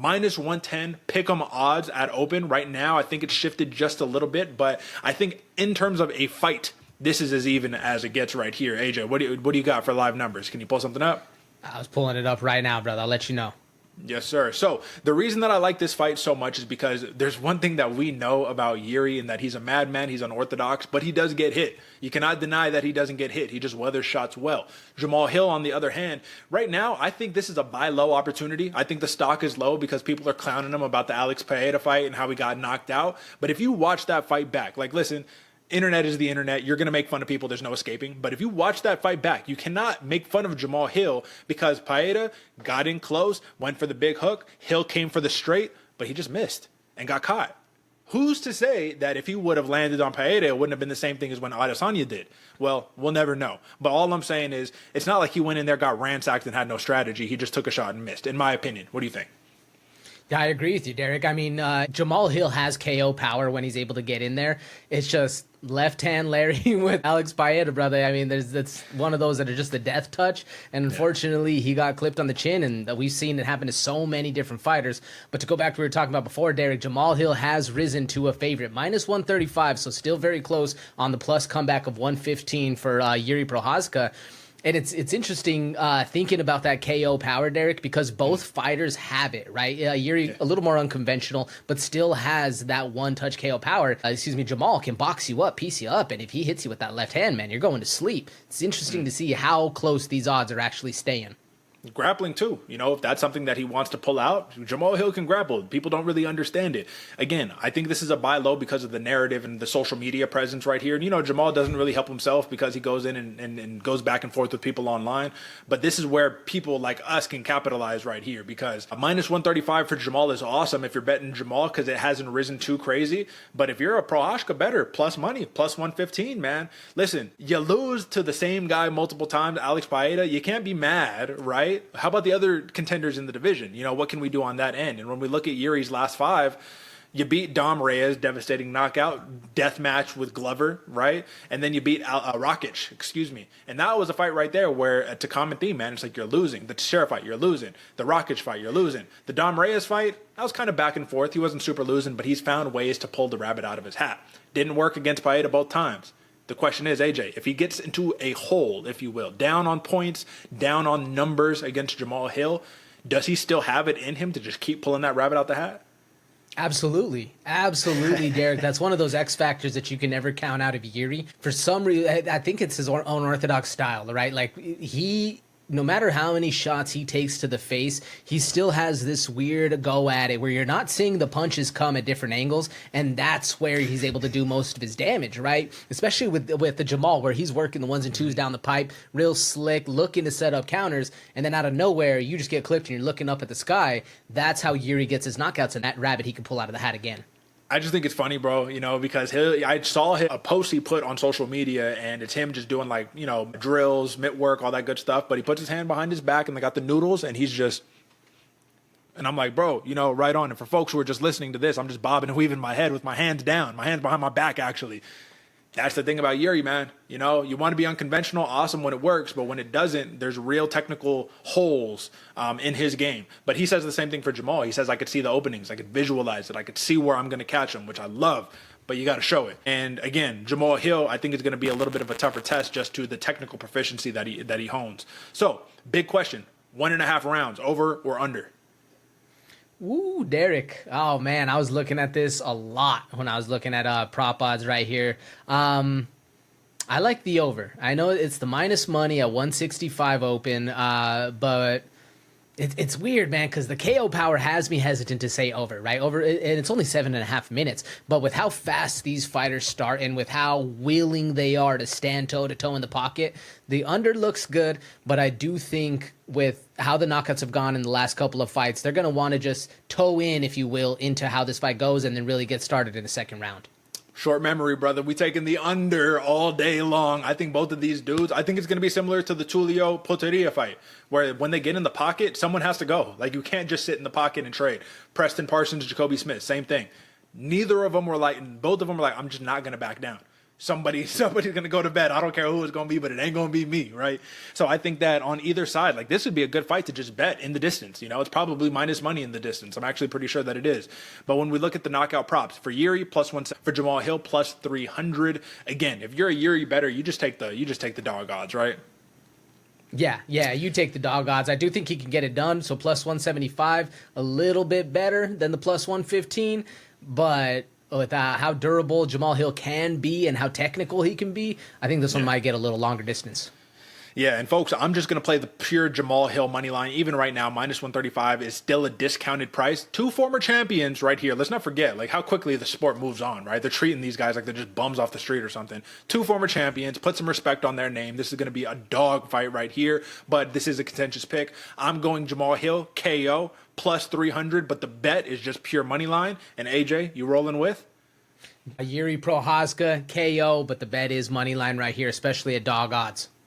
Minus 110 pick'em odds at open right now. I think it's shifted just a little bit, but I think in terms of a fight, this is as even as it gets right here. AJ, what do you got for live numbers? Can you pull something up? I was pulling it up right now, brother. I'll let you know. Yes, sir. So the reason that I like this fight so much is because there's one thing that we know about Jiri, and that he's a madman, he's unorthodox, but he does get hit. You cannot deny that he doesn't get hit. He just weathers shots well. Jamahal Hill, on the other hand, right now, I think this is a buy low opportunity. I think the stock is low because people are clowning him about the Alex Pereira fight and how he got knocked out. But if you watch that fight back, like, listen, internet is the internet. You're going to make fun of people. There's no escaping. But if you watch that fight back, you cannot make fun of Jamahal Hill because Pereira got in close, went for the big hook. Hill came for the straight, but he just missed and got caught. Who's to say that if he would have landed on Pereira, it wouldn't have been the same thing as when Adesanya did? Well, we'll never know. But all I'm saying is it's not like he went in there, got ransacked, and had no strategy. He just took a shot and missed, in my opinion. What do you think? Yeah, I agree with you, Derek. I mean, Jamahal Hill has KO power when he's able to get in there. It's just left hand Larry with Alex Pereira, brother. I mean, that's one of those that are just a death touch. And unfortunately, he got clipped on the chin, and we've seen it happen to so many different fighters. But to go back to what we were talking about before, Derek, Jamahal Hill has risen to a favorite. Minus 135, so still very close on the plus comeback of 115 for Jiri Prochazka. And it's interesting thinking about that KO power, Derek, because both fighters have it, right? Jiri a little more unconventional, but still has that one-touch KO power. Jamahal can box you up, piece you up, and if he hits you with that left hand, man, you're going to sleep. It's interesting to see how close these odds are actually staying. Grappling too, if that's something that he wants to pull out, Jamahal Hill can grapple. People don't really understand it. Again, I think this is a buy low because of the narrative and the social media presence right here. And Jamahal doesn't really help himself because he goes in and goes back and forth with people online. But this is where people like us can capitalize right here, because a minus 135 for Jamahal is awesome if you're betting Jamahal because it hasn't risen too crazy. But if you're a Prochazka better, plus money, plus 115, man. Listen, you lose to the same guy multiple times, Alex Pereira, you can't be mad, right? How about the other contenders in the division? What can we do on that end? And when we look at Yuri's last five, you beat Dom Reyes, devastating knockout, death match with Glover, right? And then you beat Rakic, And that was a fight right there where, it's a common theme, man. It's like you're losing. The Teixeira fight, you're losing. The Rakic fight, you're losing. The Dom Reyes fight, that was kind of back and forth. He wasn't super losing, but he's found ways to pull the rabbit out of his hat. Didn't work against Paeta both times. The question is, AJ, if he gets into a hole, if you will, down on points, down on numbers against Jamahal Hill, does he still have it in him to just keep pulling that rabbit out the hat? Absolutely. Absolutely, Derek. That's one of those X factors that you can never count out of Jiri. For some reason, I think it's his own orthodox style, right? Like, no matter how many shots he takes to the face, he still has this weird go at it where you're not seeing the punches come at different angles, and that's where he's able to do most of his damage, right? Especially with the Jamahal, where he's working the ones and twos down the pipe, real slick, looking to set up counters, and then out of nowhere, you just get clipped and you're looking up at the sky. That's how Jiri gets his knockouts, and that rabbit he can pull out of the hat again. I just think it's funny, bro, because I saw a post he put on social media, and it's him just doing drills, mitt work, all that good stuff. But he puts his hand behind his back and they got the noodles, and he's just, and I'm like, bro, right on. And for folks who are just listening to this, I'm just bobbing and weaving my head with my hands down, my hands behind my back, actually. That's the thing about Jiri, man. You want to be unconventional, awesome when it works, but when it doesn't, there's real technical holes in his game. But he says the same thing for Jamahal. He says, I could see the openings, I could visualize it, I could see where I'm going to catch him, which I love, but you got to show it. And again, Jamahal Hill, I think is going to be a little bit of a tougher test just to the technical proficiency that he hones. So, big question, 1.5 rounds, over or under? Ooh, Derek. Oh, man, I was looking at this a lot when I was looking at prop odds right here. I like the over. I know it's the minus money at 165 open, but it's weird, man, because the KO power has me hesitant to say over, right? Over, and it's only 7.5 minutes. But with how fast these fighters start and with how willing they are to stand toe-to-toe in the pocket, the under looks good. But I do think with how the knockouts have gone in the last couple of fights, they're going to want to just toe in, if you will, into how this fight goes and then really get started in the second round. Short memory, brother. We taking the under all day long. I think both of these dudes, I think it's going to be similar to the Tulio Poteria fight, where when they get in the pocket, someone has to go. Like, you can't just sit in the pocket and trade. Preston Parsons, Jacoby Smith, same thing. Neither of them were like, both of them were like, I'm just not going to back down. somebody's going to go to bed. I don't care who it's going to be, but it ain't going to be me, right? So I think that on either side, like this would be a good fight to just bet in the distance. It's probably minus money in the distance. I'm actually pretty sure that it is. But when we look at the knockout props for Jiri plus 1, for Jamahal Hill plus 300. Again, if you're a Jiri bettor, you just take the dog odds, right? Yeah, you take the dog odds. I do think he can get it done. So plus 175, a little bit better than the plus 115. But with how durable Jamahal Hill can be and how technical he can be, I think this one might get a little longer distance. Yeah, and folks, I'm just going to play the pure Jamahal Hill money line. Even right now, minus 135 is still a discounted price. 2 former champions right here. Let's not forget, like, how quickly the sport moves on, right? They're treating these guys like they're just bums off the street or something. 2 former champions. Put some respect on their name. This is going to be a dog fight right here, but this is a contentious pick. I'm going Jamahal Hill, KO, plus 300, but the bet is just pure money line. And AJ, you rolling with? Jiri Prochazka, KO, but the bet is money line right here, especially at dog odds.